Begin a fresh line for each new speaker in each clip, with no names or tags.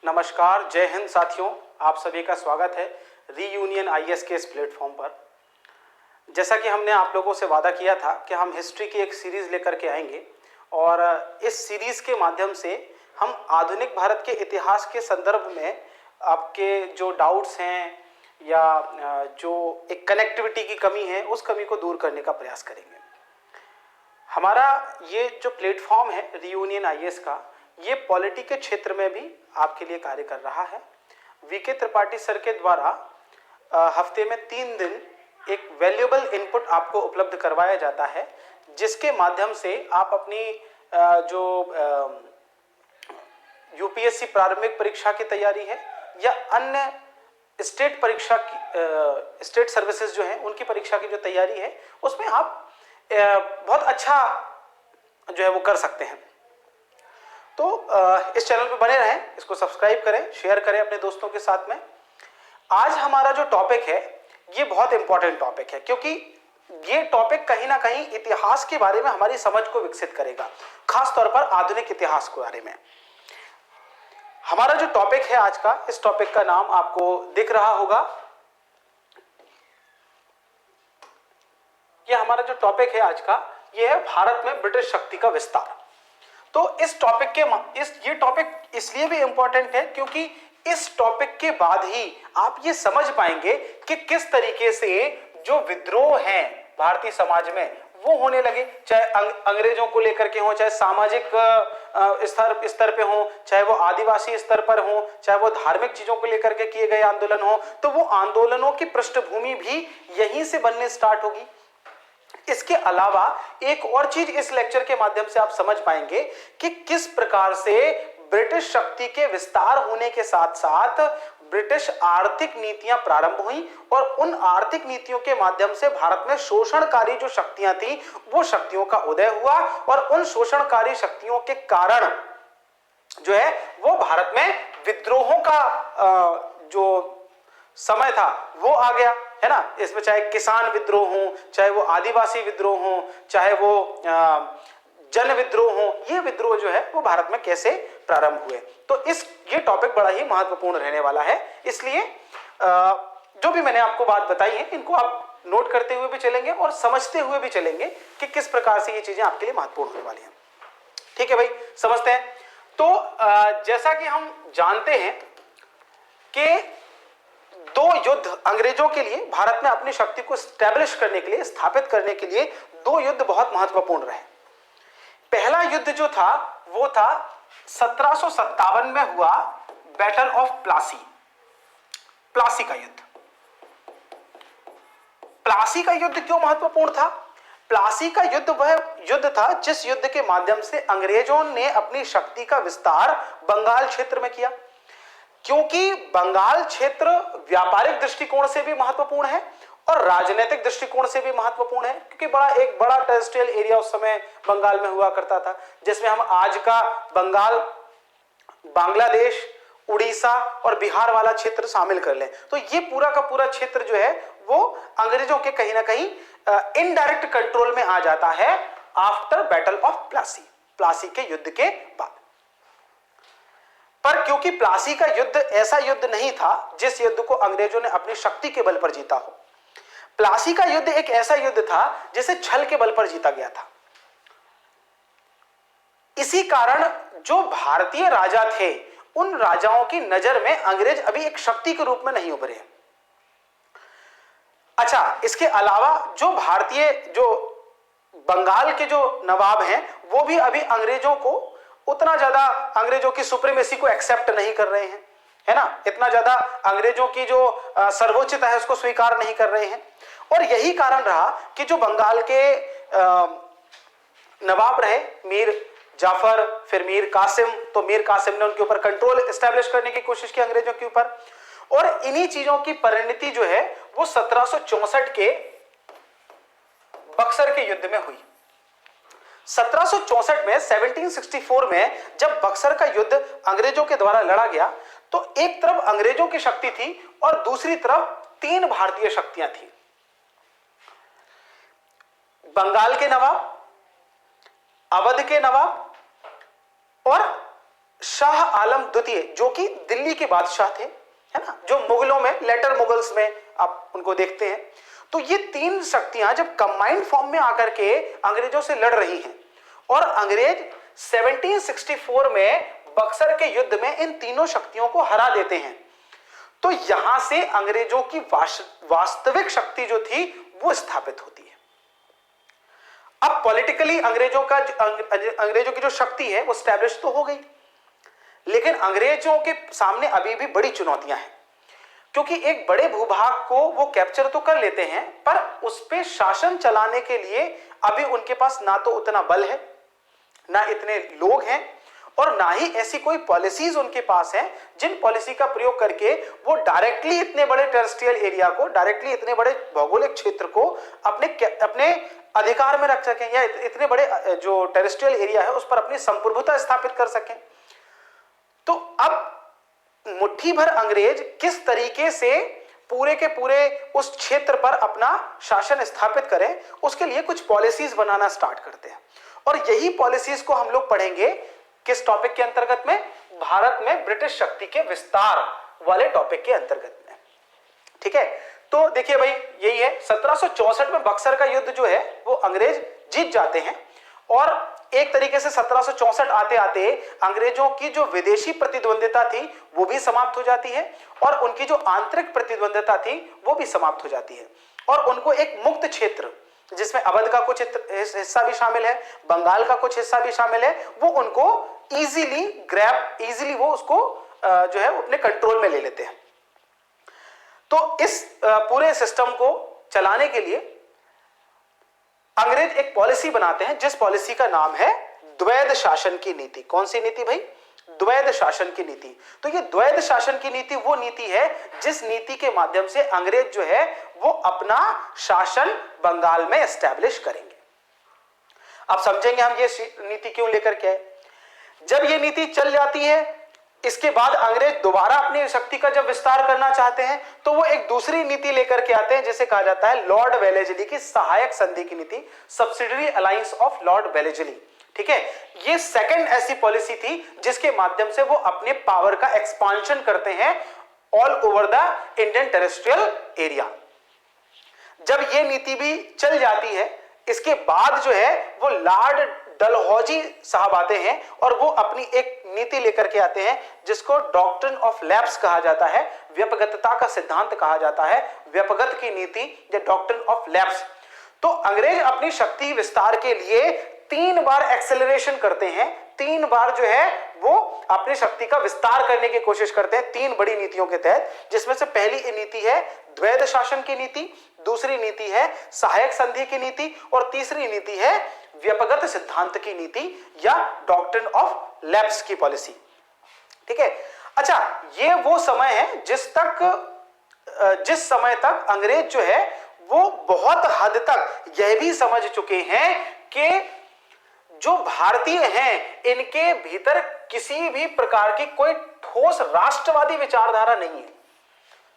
नमस्कार, जय हिंद साथियों। आप सभी का स्वागत है रीयूनियन आईएएस के इस प्लेटफॉर्म पर। जैसा कि हमने आप लोगों से वादा किया था कि हम हिस्ट्री की एक सीरीज़ लेकर के आएंगे और इस सीरीज़ के माध्यम से हम आधुनिक भारत के इतिहास के संदर्भ में आपके जो डाउट्स हैं या जो एक कनेक्टिविटी की कमी है उस कमी को दूर करने का प्रयास करेंगे। हमारा ये जो प्लेटफॉर्म है रीयूनियन आईएएस का, ये पॉलिटी के क्षेत्र में भी आपके लिए कार्य कर रहा है। वीके त्रिपाठी सर के द्वारा हफ्ते में 3 दिन एक वैल्यूएबल इनपुट आपको उपलब्ध करवाया जाता है, जिसके माध्यम से आप अपनी जो यूपीएससी प्रारंभिक परीक्षा की तैयारी है या अन्य स्टेट परीक्षा की स्टेट सर्विसेज जो है उनकी परीक्षा की जो तैयारी है उसमें आप बहुत अच्छा जो है वो कर सकते हैं। तो इस चैनल पे बने रहें, इसको सब्सक्राइब करें, शेयर करें अपने दोस्तों के साथ में। आज हमारा जो टॉपिक है ये बहुत इंपॉर्टेंट टॉपिक है, क्योंकि ये टॉपिक कहीं ना कहीं इतिहास के बारे में हमारी समझ को विकसित करेगा, खास तौर पर आधुनिक इतिहास के बारे में। हमारा जो टॉपिक है आज का, इस टॉपिक का नाम आपको दिख रहा होगा। ये हमारा जो टॉपिक है आज का, ये है भारत में ब्रिटिश शक्ति का विस्तार। तो इस टॉपिक के ये टॉपिक इसलिए भी इंपॉर्टेंट है क्योंकि इस टॉपिक के बाद ही आप ये समझ पाएंगे कि किस तरीके से जो विद्रोह हैं भारतीय समाज में वो होने लगे, चाहे अंग्रेजों को लेकर के हो, चाहे सामाजिक स्तर पे हो, चाहे वो आदिवासी स्तर पर हो, चाहे वो धार्मिक चीजों को लेकर के किए गए आंदोलन हो। तो वो आंदोलनों की पृष्ठभूमि भी यहीं से बनने स्टार्ट होगी। इसके अलावा एक और चीज इस लेक्चर के माध्यम से आप समझ पाएंगे कि किस प्रकार से ब्रिटिश शक्ति के विस्तार होने के साथ साथ ब्रिटिश आर्थिक नीतियां प्रारंभ हुई और उन आर्थिक नीतियों के माध्यम से भारत में शोषणकारी जो शक्तियां थी वो शक्तियों का उदय हुआ और उन शोषणकारी शक्तियों के कारण जो है वो भारत में विद्रोहों का जो समय था वो आ गया, है ना। इसमें चाहे किसान विद्रोह हो, चाहे वो आदिवासी विद्रोह हो, चाहे वो जन विद्रोह हो, ये विद्रोह जो है वो भारत में कैसे प्रारंभ हुए। तो ये टॉपिक बड़ा ही महत्वपूर्ण रहने वाला है। इसलिए जो भी मैंने आपको बात बताई है इनको आप नोट करते हुए भी चलेंगे और समझते हुए भी चलेंगे कि किस प्रकार से ये चीजें आपके लिए महत्वपूर्ण होने वाली हैं। ठीक है भाई, समझते हैं। तो जैसा कि हम जानते हैं कि 2 युद्ध अंग्रेजों के लिए भारत में अपनी शक्ति को स्टैब्लिश करने के लिए, स्थापित करने के लिए 2 युद्ध बहुत महत्वपूर्ण रहे। पहला युद्ध जो था वो था 1757 में हुआ बैटल ऑफ प्लासी, प्लासी का युद्ध। प्लासी का युद्ध क्यों महत्वपूर्ण था? प्लासी का युद्ध वह युद्ध था जिस युद्ध के माध्यम से अंग्रेजों ने अपनी शक्ति का विस्तार बंगाल क्षेत्र में किया, क्योंकि बंगाल क्षेत्र व्यापारिक दृष्टिकोण से भी महत्वपूर्ण है और राजनीतिक दृष्टिकोण से भी महत्वपूर्ण है, क्योंकि एक बड़ा टेरेस्ट्रियल एरिया उस समय बंगाल में हुआ करता था, जिसमें हम आज का बंगाल, बांग्लादेश, उड़ीसा और बिहार वाला क्षेत्र शामिल कर लें तो ये पूरा का पूरा क्षेत्र जो है वो अंग्रेजों के कहीं ना कहीं इनडायरेक्ट कंट्रोल में आ जाता है after battle of Plassey, Plassey के युद्ध के बाद। पर क्योंकि प्लासी का युद्ध ऐसा युद्ध नहीं था जिस युद्ध को अंग्रेजों ने अपनी शक्ति के बल पर जीता हो। प्लासी का युद्ध एक ऐसा युद्ध था जिसे छल के बल पर जीता गया था। इसी कारण जो भारतीय राजा थे उन राजाओं की नजर में अंग्रेज अभी एक शक्ति के रूप में नहीं उभरे। अच्छा, इसके अलावा जो बंगाल के जो नवाब हैं वो भी अभी अंग्रेजों को उतना ज्यादा, अंग्रेजों की सुप्रीमेसी को एक्सेप्ट नहीं कर रहे हैं, है ना। इतना ज्यादा अंग्रेजों की जो सर्वोच्चता है उसको स्वीकार नहीं कर रहे हैं। और यही कारण रहा कि जो बंगाल के नवाब रहे, मीर जाफर, फिर मीर कासिम, तो मीर कासिम ने उनके ऊपर कंट्रोल एस्टेब्लिश करने की कोशिश की अंग्रेजों के ऊपर। और इन्हीं चीजों की परिणति जो है वो 1764 के बक्सर के युद्ध में हुई। 1764 में 1764 में जब बक्सर का युद्ध अंग्रेजों के द्वारा लड़ा गया तो एक तरफ अंग्रेजों की शक्ति थी और दूसरी तरफ 3 भारतीय शक्तियां थी। बंगाल के नवाब, अवध के नवाब और शाह आलम द्वितीय जो कि दिल्ली के बादशाह थे, है ना, जो मुगलों में लेटर मुगल्स में आप उनको देखते हैं। तो ये तीन शक्तियां जब कंबाइंड फॉर्म में आकर के अंग्रेजों से लड़ रही हैं और अंग्रेज 1764 में बक्सर के युद्ध में इन तीनों शक्तियों को हरा देते हैं, तो यहां से अंग्रेजों की वास्तविक शक्ति जो थी वो स्थापित होती है। अब पॉलिटिकली अंग्रेजों की जो शक्ति है वो स्टैब्लिश तो हो गई, लेकिन अंग्रेजों के सामने अभी भी बड़ी चुनौतियां हैं, क्योंकि एक बड़े भूभाग को वो कैप्चर तो कर लेते हैं पर उस पे शासन चलाने के लिए अभी उनके पास ना तो उतना बल है, ना इतने लोग हैं, और ना ही ऐसी कोई पॉलिसीज उनके पास हैं जिन पॉलिसी का प्रयोग करके वो डायरेक्टली इतने बड़े टेरेस्ट्रियल एरिया को, डायरेक्टली इतने बड़े भौगोलिक क्षेत्र को अपने अधिकार में रख सकें या इतने बड़े जो टेरेस्ट्रियल एरिया है उस पर अपनी संप्रभुता स्थापित कर सकें। तो अब मुट्ठी भर अंग्रेज किस तरीके से पूरे के पूरे उस क्षेत्र पर अपना शासन स्थापित करें, उसके लिए कुछ पॉलिसीज बनाना स्टार्ट करते हैं, और यही पॉलिसीज को हम लोग पढ़ेंगे किस टॉपिक के अंतर्गत में, भारत में ब्रिटिश शक्ति के विस्तार वाले टॉपिक के अंतर्गत में। ठीक है, तो देखिए भाई यही है, 1764 में बक्सर का युद्ध जो है वो अंग्रेज जीत जाते हैं, और एक तरीके से 1764 आते आते अंग्रेजों की जो विदेशी प्रतिद्वंदिता थी वो भी समाप्त हो जाती है, और उनकी जो आंतरिक प्रतिद्वंदिता थी वो भी समाप्त हो जाती है, और उनको एक मुक्त क्षेत्र जिसमें अवध का कुछ हिस्सा भी शामिल है, बंगाल का कुछ हिस्सा भी शामिल है, वो उनको इजीली वो उसको जो है अपने कंट्रोल में ले लेते हैं। तो इस पूरे सिस्टम को चलाने के लिए अंग्रेज एक पॉलिसी बनाते हैं जिस पॉलिसी का नाम है द्वैध शासन की नीति। कौन सी नीति भाई? द्वैध शासन की नीति। तो ये द्वैध शासन की नीति वो नीति है जिस नीति के माध्यम से अंग्रेज जो है वो अपना शासन बंगाल में एस्टैब्लिश करेंगे। अब समझेंगे हम ये नीति क्यों लेकर के आए। जब ये नीति चल जाती है, इसके बाद अंग्रेज दोबारा अपनी शक्ति का जब विस्तार करना चाहते हैं तो वो एक दूसरी नीति लेकर के आते हैं जिसे कहा जाता है लॉर्ड वेलेस्ली की सहायक संधि की नीति, subsidiary alliance of Lord Wellesley. ठीक है, ये सेकंड ऐसी पॉलिसी थी जिसके माध्यम से वो अपने पावर का एक्सपांशन करते हैं all over the Indian terrestrial area. जब ये नीति भी चल जाती है, इसके बाद जो है वो लॉर्ड डलहौजी साहब आते हैं और वो अपनी एक नीति लेकर के आते हैं जिसको डॉक्ट्रिन ऑफ लैप्स कहा जाता है, व्यपगतता का सिद्धांत कहा जाता है, व्यपगत की नीति या डॉक्ट्रिन ऑफ लैप्स। तो अंग्रेज अपनी शक्ति विस्तार के लिए 3 बार एक्सेलरेशन करते हैं, 3 बार जो है वो अपनी शक्ति का विस्तार करने की कोशिश करते हैं 3 बड़ी नीतियों के तहत, जिसमें से पहली नीति है द्वैध शासन की नीति, दूसरी नीति है सहायक संधि की नीति, और तीसरी नीति है व्यपगत सिद्धांत की नीति या डॉक्ट्रिन ऑफ लैप्स की पॉलिसी। ठीक है, अच्छा, ये वो समय है जिस समय तक अंग्रेज जो है वो बहुत हद तक यह भी समझ चुके हैं कि जो भारतीय हैं इनके भीतर किसी भी प्रकार की कोई ठोस राष्ट्रवादी विचारधारा नहीं है।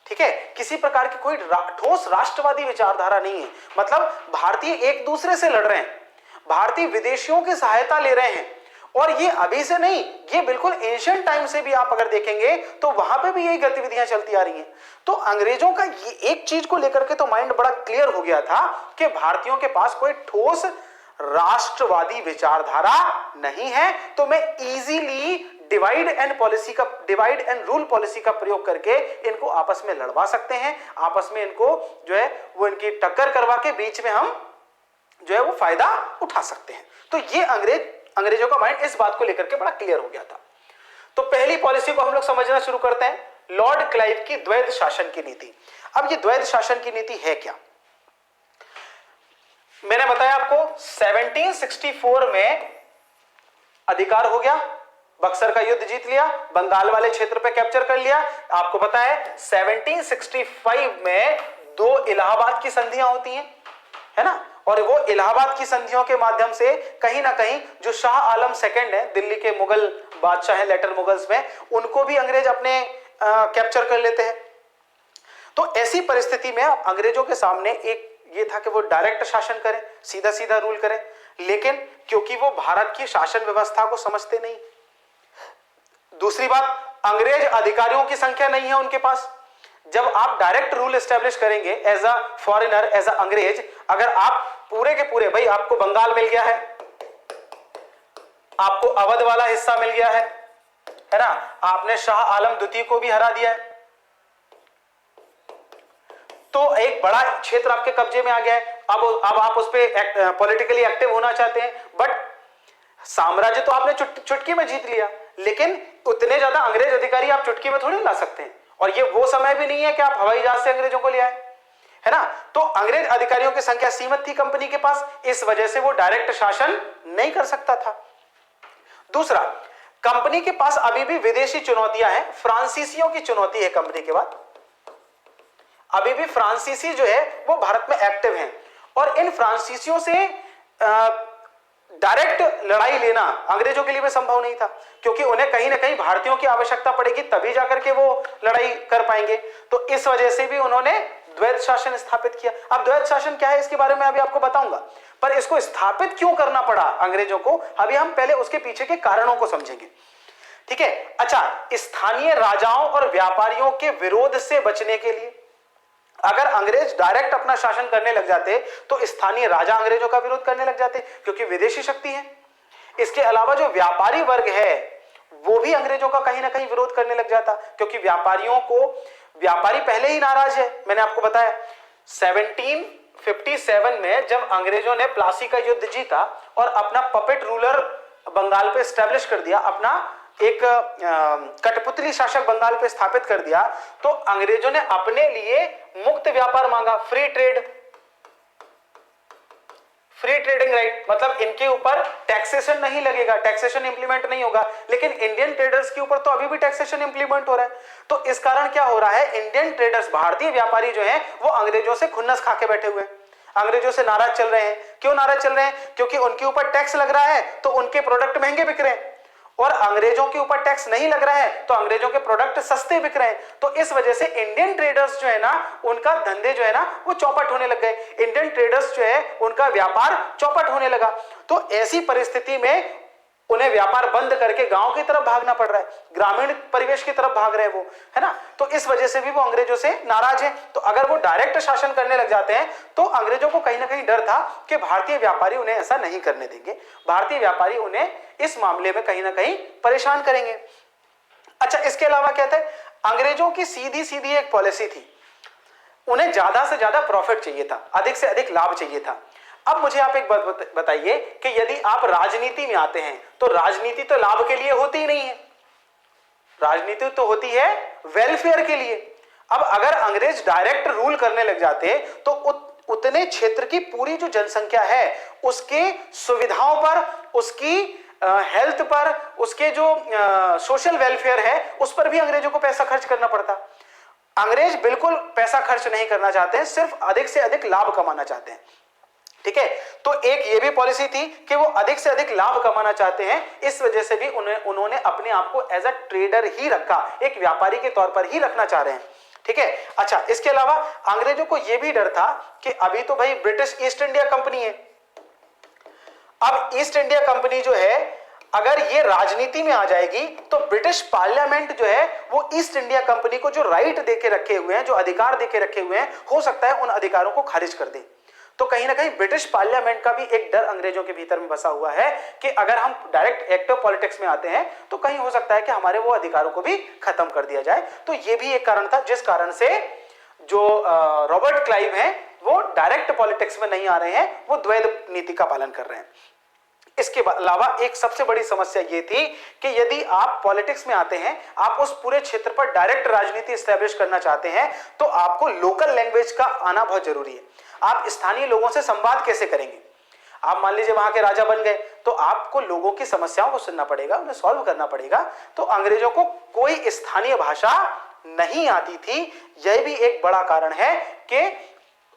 ठीक है, किसी प्रकार की कोई ठोस राष्ट्रवादी विचारधारा नहीं है। मतलब भारतीय एक दूसरे से लड़ रहे हैं, भारतीय विदेशियों की सहायता ले रहे हैं, और ये अभी से नहीं, ये बिल्कुल एंशिएंट टाइम से भी आप अगर देखेंगे तो वहां पे भी यही गतिविधियां चलती आ रही हैं। तो अंग्रेजों का ये एक चीज को लेकर के तो माइंड बड़ा क्लियर हो गया था कि भारतीयों के पास कोई ठोस राष्ट्रवादी विचारधारा नहीं है, तो मैं easily divide and rule policy का प्रयोग करके इनको आपस में लड़वा सकते हैं, आपस में इनको जो है वो इनकी टक्कर करवा के बीच में हम जो है वो फायदा उठा सकते हैं। तो ये अंग्रेजों का माइंड इस बात को लेकर के बड़ा क्लियर हो गया था। तो पहली पॉलिसी को हम लोग समझना शुरू करते हैं, लॉर्ड क्लाइव की द्वैध शासन की नीति। अब ये द्वैध शासन की नीति है क्या? मैंने बताया आपको 1764 में अधिकार हो गया, बक्सर का युद्ध जीत लिया, बंगाल वाले क्षेत्र पे कैप्चर कर लिया। आपको पता है 1765 में 2 इलाहाबाद की संधियां होती हैं, है ना, और वो इलाहाबाद की संधियों के माध्यम से कहीं ना कहीं जो शाह आलम सेकंड है, दिल्ली के मुगल बादशाह हैं लेटर मुगल्स में, उनको भी अंग्रेज अपने कैप्चर कर लेते हैं। तो ऐसी परिस्थिति में अंग्रेजों के सामने एक ये था कि वो डायरेक्ट शासन करें, सीधा सीधा रूल करें, लेकिन क्योंकि वो भारत की शासन व्यवस्था को समझते नहीं, दूसरी बात, अंग्रेज अधिकारियों की संख्या नहीं है उनके पास। जब आप डायरेक्ट रूल एस्टेब्लिश करेंगे as a foreigner, as a अंग्रेज, अगर आप पूरे के पूरे, भाई आपको बंगाल मिल गया है, आपको अवध वाला हिस्सा मिल गया है ना, आपने शाह आलम द्वितीय को भी हरा दिया है, तो एक बड़ा क्षेत्र आपके कब्जे में आ गया है। अब आप उस पर पॉलिटिकली एक्टिव होना चाहते हैं, बट साम्राज्य तो आपने चुटकी में जीत लिया, लेकिन उतने ज्यादा अंग्रेज अधिकारी आप चुटकी में थोड़ी ला सकते हैं, और ये वो समय भी नहीं है कि आप हवाई जहाज से अंग्रेजों को ले आए, है ना। तो अंग्रेज अधिकारियों की संख्या सीमित थी कंपनी के पास, इस वजह से वो डायरेक्ट शासन नहीं कर सकता था। दूसरा, कंपनी के पास अभी भी विदेशी चुनौतियां हैं, फ्रांसीसियों की चुनौती है कंपनी के बाद। अभी भी फ्रांसीसी जो है वो भारत में एक्टिव हैं, और इन फ्रांसीसियों से डायरेक्ट लड़ाई लेना अंग्रेजों के लिए भी संभव नहीं था, क्योंकि उन्हें कहीं ना कहीं भारतीयों की आवश्यकता पड़ेगी, तभी जाकर के वो लड़ाई कर पाएंगे। तो इस वजह से भी उन्होंने द्वैध शासन स्थापित किया। अब द्वैध शासन क्या है इसके बारे में अभी आपको बताऊंगा, पर इसको स्थापित क्यों करना पड़ा अंग्रेजों को, अभी हम पहले उसके पीछे के कारणों को समझेंगे, ठीक है। अच्छा, स्थानीय राजाओं और व्यापारियों के विरोध से बचने के लिए, अगर अंग्रेज डायरेक्ट अपना शासन करने लग जाते तो स्थानीय राजा अंग्रेजों का विरोध करने लग जाते, क्योंकि विदेशी शक्ति है। इसके अलावा जो व्यापारी वर्ग है वो भी अंग्रेजों का कहीं ना कहीं विरोध करने लग जाता, क्योंकि व्यापारी पहले ही नाराज है। मैंने आपको बताया 1757 में जब अंग्रेजों ने प्लासी का युद्ध जीता और अपना पपेट रूलर बंगाल पे स्टैब्लिश कर दिया, अपना एक कठपुतली शासक बंगाल पे स्थापित कर दिया, तो अंग्रेजों ने अपने लिए मुक्त व्यापार मांगा, फ्री ट्रेडिंग राइट, मतलब इनके ऊपर टैक्सेशन नहीं लगेगा, टैक्सेशन इंप्लीमेंट नहीं होगा। लेकिन इंडियन ट्रेडर्स के ऊपर तो अभी भी टैक्सेशन इंप्लीमेंट हो रहा है। तो इस कारण क्या हो रहा है, इंडियन ट्रेडर्स, भारतीय व्यापारी जो हैं वो अंग्रेजों से खुन्नस खा के बैठे हुए हैं, अंग्रेजों से नाराज चल रहे हैं। क्यों नाराज चल रहे हैं? क्योंकि उनके ऊपर टैक्स लग रहा है तो उनके प्रोडक्ट महंगे बिक रहे हैं, और अंग्रेजों के ऊपर टैक्स नहीं लग रहा है तो अंग्रेजों के प्रोडक्ट सस्ते बिक रहे हैं। तो इस वजह से इंडियन ट्रेडर्स जो है ना, उनका धंधे जो है ना वो चौपट होने लग गए, इंडियन ट्रेडर्स जो है उनका व्यापार चौपट होने लगा। तो ऐसी परिस्थिति में उन्हें व्यापार बंद करके गांव की तरफ भागना पड़ रहा है, ग्रामीण परिवेश की तरफ भाग रहे हैं वो, है ना। तो इस वजह से भी वो अंग्रेजों से नाराज हैं। तो अगर वो डायरेक्ट शासन करने लग जाते हैं तो अंग्रेजों को कहीं ना कहीं डर था कि भारतीय व्यापारी उन्हें ऐसा नहीं करने देंगे, भारतीय व्यापारी उन्हें इस मामले में कहीं ना कहीं परेशान करेंगे। अच्छा, इसके अलावा क्या था, अंग्रेजों की सीधी सीधी एक पॉलिसी थी, उन्हें ज्यादा से ज्यादा प्रॉफिट चाहिए था, अधिक से अधिक लाभ चाहिए था। अब मुझे आप एक बात बताइए कि यदि आप राजनीति में आते हैं तो राजनीति तो लाभ के लिए होती ही नहीं है, राजनीति तो होती है वेलफेयर के लिए। अब अगर अंग्रेज डायरेक्ट रूल करने लग जाते तो उतने क्षेत्र की पूरी जो जनसंख्या है उसके सुविधाओं पर, उसकी हेल्थ पर, उसके जो सोशल वेलफेयर है उस पर भी अंग्रेजों को पैसा खर्च करना पड़ता। अंग्रेज बिल्कुल पैसा खर्च नहीं करना चाहते हैं, सिर्फ अधिक से अधिक लाभ कमाना चाहते हैं, ठीक है। तो एक ये भी पॉलिसी थी कि वो अधिक से अधिक लाभ कमाना चाहते हैं, इस वजह से भी उन्होंने अपने आप को एज अ ट्रेडर ही रखा, एक व्यापारी के तौर पर ही रखना चाह रहे हैं, ठीक है। अच्छा, इसके अलावा अंग्रेजों को यह भी डर था कि अभी तो भाई ब्रिटिश ईस्ट इंडिया कंपनी है, अब ईस्ट इंडिया कंपनी जो है अगर ये राजनीति में आ जाएगी तो ब्रिटिश पार्लियामेंट जो है वो ईस्ट इंडिया कंपनी को जो राइट देके रखे हुए हैं, जो अधिकार देके रखे हुए हैं, हो सकता है उन अधिकारों को खारिज कर दे। तो कहीं ना कहीं ब्रिटिश पार्लियामेंट का भी एक डर अंग्रेजों के भीतर में बसा हुआ है कि अगर हम डायरेक्ट एक्टिव पॉलिटिक्स में आते हैं तो कहीं हो सकता है कि हमारे वो अधिकारों को भी खत्म कर दिया जाए। तो ये भी एक कारण था जिस कारण से जो रॉबर्ट क्लाइव हैं वो डायरेक्ट पॉलिटिक्स में नहीं आ रहे हैं, वो द्वैध नीति का पालन कर रहे हैं। इसके अलावा एक सबसे बड़ी समस्या ये थी कि यदि आप पॉलिटिक्स में आते हैं, आप उस पूरे क्षेत्र पर डायरेक्ट राजनीति एस्टेब्लिश करना चाहते हैं तो आपको लोकल लैंग्वेज का आना बहुत जरूरी है। आप स्थानीय लोगों से संवाद कैसे करेंगे? आप मान लीजिए वहां के राजा बन गए तो आपको लोगों की समस्याओं को सुनना पड़ेगा, उन्हें सॉल्व करना पड़ेगा। तो अंग्रेजों को कोई स्थानीय भाषा नहीं आती थी। यह भी एक बड़ा कारण है कि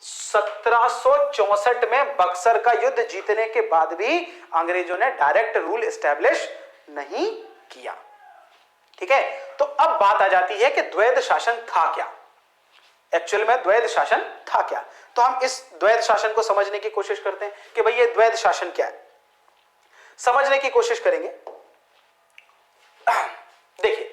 1764 में बक्सर का युद्ध जीतने के बाद भी अंग्रेजों ने डायरेक्ट रूल एस्टेब्लिश नहीं किया, ठीक है। तो अब बात आ जाती है कि द्वैध शासन था क्या, एक्चुअल में द्वैध शासन था क्या। तो हम इस द्वैध शासन को समझने की कोशिश करते हैं कि भाई ये द्वैध शासन क्या है, समझने की कोशिश करेंगे। देखिए,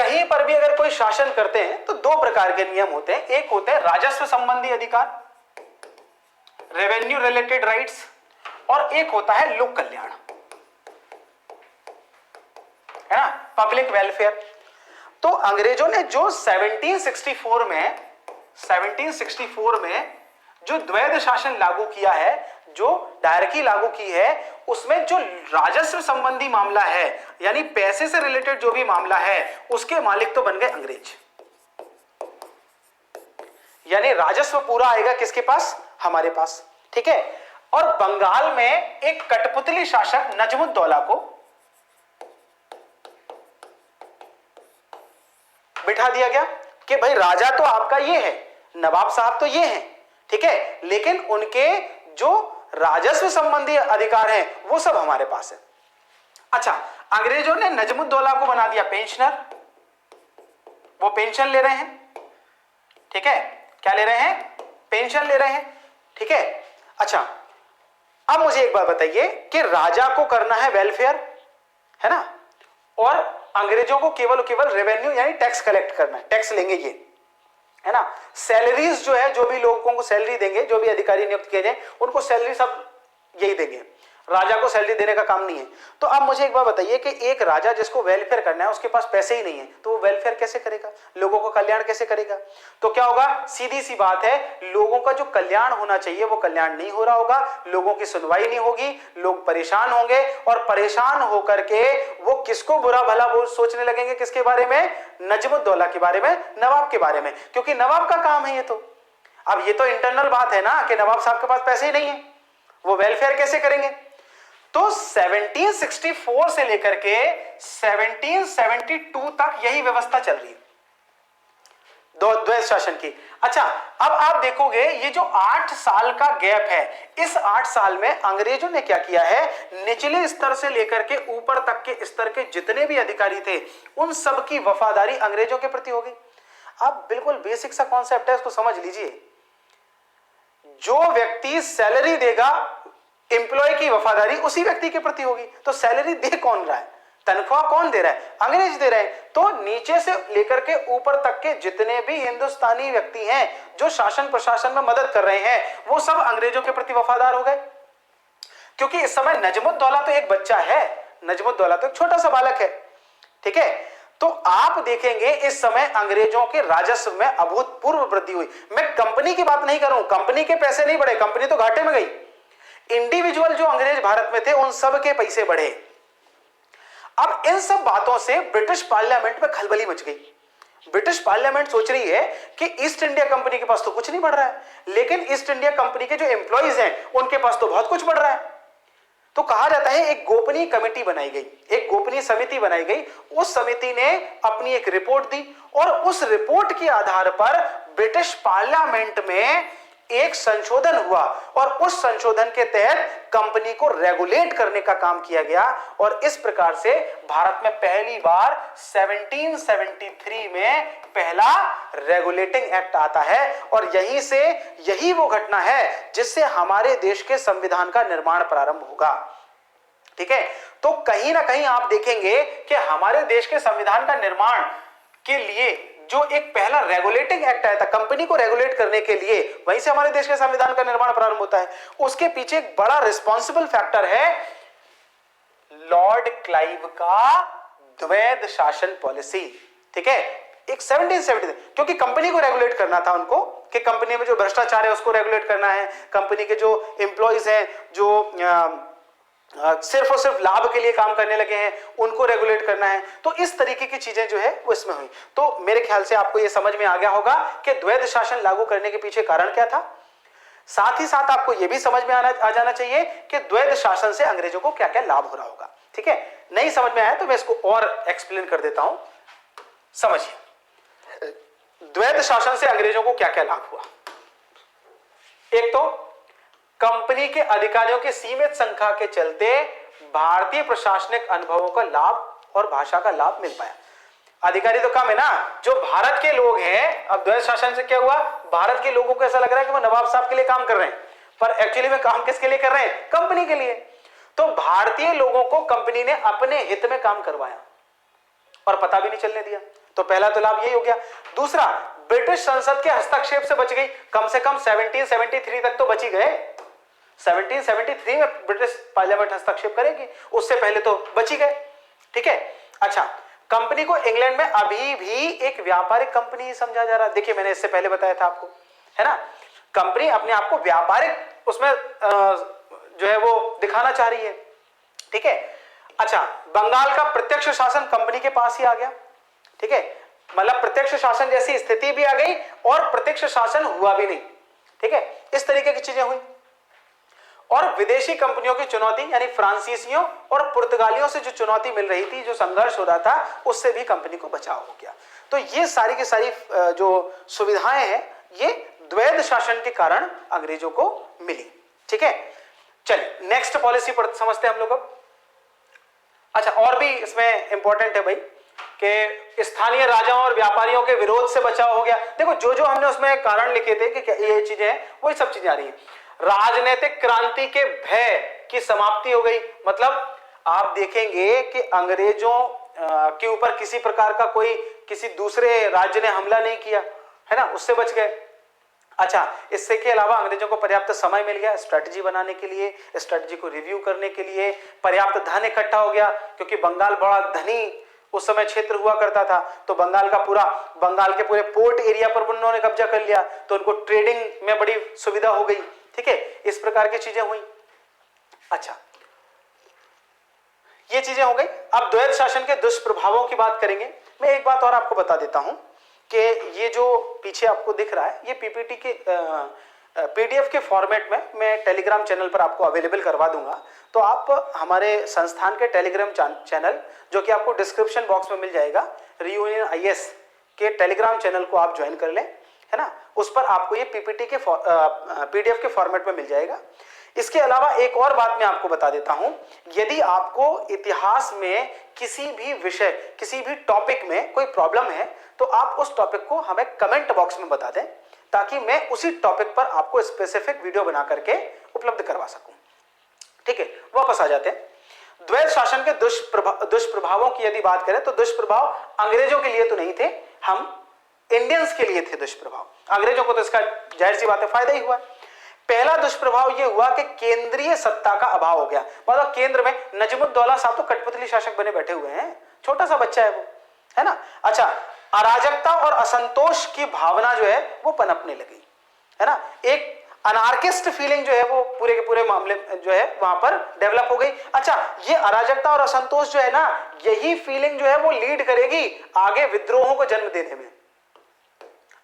कहीं पर भी अगर कोई शासन करते हैं तो दो प्रकार के नियम होते हैं। एक होते हैं राजस्व संबंधी अधिकार, रेवेन्यू रिलेटेड राइट्स, और एक होता है लोक कल्याण, है ना, पब्लिक वेलफेयर। तो अंग्रेजों ने जो 1764 में जो द्वैध शासन लागू किया है, जो डायरेक्टरी लागू की है, उसमें जो राजस्व संबंधी मामला है, यानी पैसे से रिलेटेड जो भी मामला है, उसके मालिक तो बन गए अंग्रेज। यानी राजस्व पूरा आएगा किसके पास? हमारे पास, ठीक है। और बंगाल में एक कठपुतली शासक नजमुद्दौला को बिठा दिया गया कि भाई राजा तो आपका ये है, नवाब साहब तो ये हैं, ठीक है, लेकिन उनके जो राजस्व संबंधी अधिकार हैं वो सब हमारे पास है। अच्छा, अंग्रेजों ने नजमुद्दौला को बना दिया पेंशनर, वो पेंशन ले रहे हैं, ठीक है, क्या ले रहे हैं? पेंशन ले रहे हैं, ठीक है। अच्छा, अब मुझे एक बात बताइए कि राजा को करना है वेलफेयर, है ना, और अंग्रेजों को केवल रेवेन्यू यानी टैक्स कलेक्ट करना है, टैक्स लेंगे ये, है ना। सैलरीज जो है, जो भी लोगों को सैलरी देंगे, जो भी अधिकारी नियुक्त किए जाए, उनको सैलरी सब यही देंगे, राजा को सैलरी देने का काम नहीं है। तो अब मुझे एक बात बताइए कि एक राजा जिसको वेलफेयर करना है, उसके पास पैसे ही नहीं है, तो वो वेलफेयर कैसे करेगा? लोगों को कल्याण कैसे करेगा? तो क्या होगा? सीधी सी बात है, लोगों का जो कल्याण होना चाहिए वो कल्याण नहीं हो रहा होगा, लोगों की सुनवाई नहीं होगी, लोग परेशान होंगे, और परेशान होकर के वो किसको बुरा भला वो सोचने लगेंगे, किसके बारे में? नजमुद्दौला के बारे में, नवाब के बारे में, क्योंकि नवाब का काम है ये। तो अब ये तो इंटरनल बात है ना कि नवाब साहब के पास पैसे ही नहीं है, वो वेलफेयर कैसे करेंगे? तो 1764 से लेकर के 1772 तक यही व्यवस्था चल रही है द्वैध शासन की। अच्छा, अब आप देखोगे ये जो 8 साल का गैप है, इस 8 साल में अंग्रेजों ने क्या किया है? निचले स्तर से लेकर के ऊपर तक के स्तर के जितने भी अधिकारी थे, उन सब की वफादारी अंग्रेजों के प्रति हो गई। अब बिल्कुल बेसिक सा कॉन्सेप्ट है, उसको समझ लीजिए। जो व्यक्ति सैलरी देगा, एम्प्लॉय की वफादारी उसी व्यक्ति के प्रति होगी। तो सैलरी दे कौन रहा है? तनख्वाह कौन दे रहा है? अंग्रेज दे रहे हैं। तो नीचे से लेकर के ऊपर तक के जितने भी हिंदुस्तानी व्यक्ति हैं जो शासन प्रशासन में मदद कर रहे हैं, वो सब अंग्रेजों के प्रति वफादार हो गए। क्योंकि इस समय नजमुद्दौला तो एक बच्चा है, नजमुद्दौला तो एक छोटा सा बालक है, ठीक है। तो आप देखेंगे इस समय अंग्रेजों के राजस्व में अभूतपूर्व वृद्धि हुई। मैं कंपनी की बात नहीं कर रहा हूं, कंपनी के पैसे नहीं बढ़े, कंपनी तो घाटे में गई। इंडिविजुअल जो अंग्रेज भारत में थे उन सब के पैसे बढ़े। अब इन सब बातों से ब्रिटिश पार्लियामेंट में खलबली मच गई। ब्रिटिश पार्लियामेंट सोच रही है कि ईस्ट इंडिया कंपनी के पास तो कुछ नहीं बढ़ रहा है, लेकिन ईस्ट इंडिया कंपनी के जो एम्प्लॉइज हैं उनके पास तो बहुत कुछ बढ़ रहा है। तो कहा जाता है एक गोपनीय कमेटी बनाई गई, एक गोपनीय समिति बनाई गई। उस समिति ने अपनी एक रिपोर्ट दी और उस रिपोर्ट के आधार पर ब्रिटिश पार्लियामेंट में एक संशोधन हुआ और उस संशोधन के तहत कंपनी को रेगुलेट करने का काम किया गया। और इस प्रकार से भारत में पहली बार 1773 में पहला रेगुलेटिंग एक्ट आता है। और यहीं से यही वो घटना है जिससे हमारे देश के संविधान का निर्माण प्रारंभ होगा, ठीक है। तो कहीं ना कहीं आप देखेंगे कि हमारे देश के संविधान का निर्माण के लिए जो एक पहला रेगुलेटिंग एक्ट आया था कंपनी को रेगुलेट करने के लिए, वहीं से हमारे देश के संविधान का निर्माण प्रारंभ होता है। उसके पीछे एक बड़ा रिस्पॉन्सिबल फैक्टर है लॉर्ड क्लाइव का द्वैध शासन पॉलिसी, ठीक है। एक 1770, क्योंकि कंपनी को रेगुलेट करना था उनको कि कंपनी में जो भ्रष्टाचार है उसको रेगुलेट करना है, कंपनी के जो एम्प्लॉइज हैं जो सिर्फ और सिर्फ लाभ के लिए काम करने लगे हैं उनको रेगुलेट करना है। तो इस तरीके की चीजें जो है वो इसमें हुई। तो मेरे ख्याल से आपको ये समझ में आ गया होगा कि द्वैध शासन लागू करने के पीछे कारण क्या था। साथ ही साथ आपको यह भी समझ में आ जाना चाहिए कि द्वैध शासन से अंग्रेजों को क्या क्या लाभ हो रहा होगा, ठीक है। नहीं समझ में आया तो मैं इसको और एक्सप्लेन कर देता हूं, समझिए। द्वैध शासन से अंग्रेजों को क्या क्या लाभ हुआ। एक तो कंपनी के अधिकारियों की सीमित संख्या के चलते भारतीय प्रशासनिक अनुभवों का लाभ और भाषा का लाभ मिल पाया। अधिकारी तो कम है ना, जो भारत के लोग हैं। अब द्वैध शासन से क्या हुआ, भारत के लोगों को ऐसा लग रहा है कि वो नवाब साहब के लिए काम कर रहे हैं, पर एक्चुअली में काम किसके लिए कर रहे हैं, कंपनी के लिए। तो भारतीय लोगों को कंपनी ने अपने हित में काम करवाया और पता भी नहीं चलने दिया। तो पहला तो लाभ यही हो गया। दूसरा, ब्रिटिश संसद के हस्तक्षेप से बच गई, कम से कम 1773 तक तो बच ही गए। 1773 में ब्रिटिश पार्लियामेंट हस्तक्षेप करेगी, उससे पहले तो बच ही गए। ठीक है। अच्छा, कंपनी को इंग्लैंड में अभी भी एक व्यापारिक कंपनी समझा जा रहा है। देखिए मैंने इससे पहले बताया था आपको, है ना, कंपनी अपने आप को व्यापारिक उसमें जो है वो दिखाना चाह रही है। ठीक है। अच्छा, बंगाल का प्रत्यक्ष शासन कंपनी के पास ही आ गया। ठीक है, मतलब प्रत्यक्ष शासन जैसी स्थिति भी आ गई और प्रत्यक्ष शासन हुआ भी नहीं। ठीक है, इस तरीके की चीजें हुई। और विदेशी कंपनियों की चुनौती, यानी फ्रांसीसियों और पुर्तगालियों से जो चुनौती मिल रही थी, जो संघर्ष हो रहा था, उससे भी कंपनी को बचाव हो गया। तो ये सारी की सारी जो सुविधाएं हैं, ये द्वैध शासन के कारण अंग्रेजों को मिली। ठीक है, चलिए नेक्स्ट पॉलिसी समझते हैं हम लोग अब। अच्छा, और भी इसमें इंपॉर्टेंट है भाई कि स्थानीय राजाओं और व्यापारियों के विरोध से बचाव हो गया। देखो जो जो हमने उसमें कारण लिखे थे कि ये चीजें हैं, वही सब चीजें आ रही है। राजनीतिक क्रांति के भय की समाप्ति हो गई, मतलब आप देखेंगे कि अंग्रेजों के ऊपर किसी प्रकार का कोई किसी दूसरे राज्य ने हमला नहीं किया, है ना, उससे बच गए। अच्छा, इससे के अलावा अंग्रेजों को पर्याप्त समय मिल गया स्ट्रेटजी बनाने के लिए, स्ट्रेटजी को रिव्यू करने के लिए, पर्याप्त धन इकट्ठा हो गया, क्योंकि बंगाल बड़ा धनी उस समय क्षेत्र हुआ करता था। तो बंगाल के पूरे पोर्ट एरिया पर उन्होंने कब्जा कर लिया, तो उनको ट्रेडिंग में बड़ी सुविधा हो गई। ठीक है, इस प्रकार की चीजें हुई। अच्छा, ये चीजें हो गई। अब द्वैध शासन के दुष्प्रभावों की बात करेंगे। मैं एक बात और आपको बता देता हूं कि ये जो पीछे आपको दिख रहा है, ये पीपीटी के पीडीएफ के फॉर्मेट में मैं टेलीग्राम चैनल पर आपको अवेलेबल करवा दूंगा। तो आप हमारे संस्थान के टेलीग्राम चैनल, जो कि आपको डिस्क्रिप्शन बॉक्स में मिल जाएगा, रियूनियन आईएएस के टेलीग्राम चैनल को आप ज्वाइन कर लें, है ना, उस पर आपको ये पीपीटी के पीडीएफ के फॉर्मेट में मिल जाएगा। इसके अलावा एक और बात मैं आपको बता देता हूं, यदि आपको इतिहास में किसी भी विषय, किसी भी टॉपिक में कोई प्रॉब्लम है, तो आप उस टॉपिक को हमें कमेंट बॉक्स में बता दें, ताकि मैं उसी टॉपिक पर आपको स्पेसिफिक वीडियो बना करके उपलब्ध करवा सकूं। ठीक है, वापस आ जाते हैं। द्वैध शासन के दुष्प्रभावों की यदि बात करें, तो दुष्प्रभाव अंग्रेजों के लिए तो नहीं थे, हम इंडियंस के लिए थे दुष्प्रभाव। अंग्रेजों को तो इसका जाहिर सी बात है फायदा ही हुआ। पहला दुष्प्रभाव यह हुआ कि केंद्रीय सत्ता का अभाव हो गया। मतलब केंद्र में नजमुद्दौला साहब तो कठपुतली शासक बने बैठे हुए हैं, छोटा सा बच्चा है वो, है ना। अच्छा, अराजकता और असंतोष की भावना जो है वो पनपने लगी, है ना। एक अनार्किस्ट फीलिंग जो है वो पूरे के पूरे मामले जो है वहां पर डेवलप हो गई। अच्छा, ये अराजकता और असंतोष जो है ना, यही फीलिंग जो है वो लीड करेगी आगे विद्रोहों को जन्म देने में।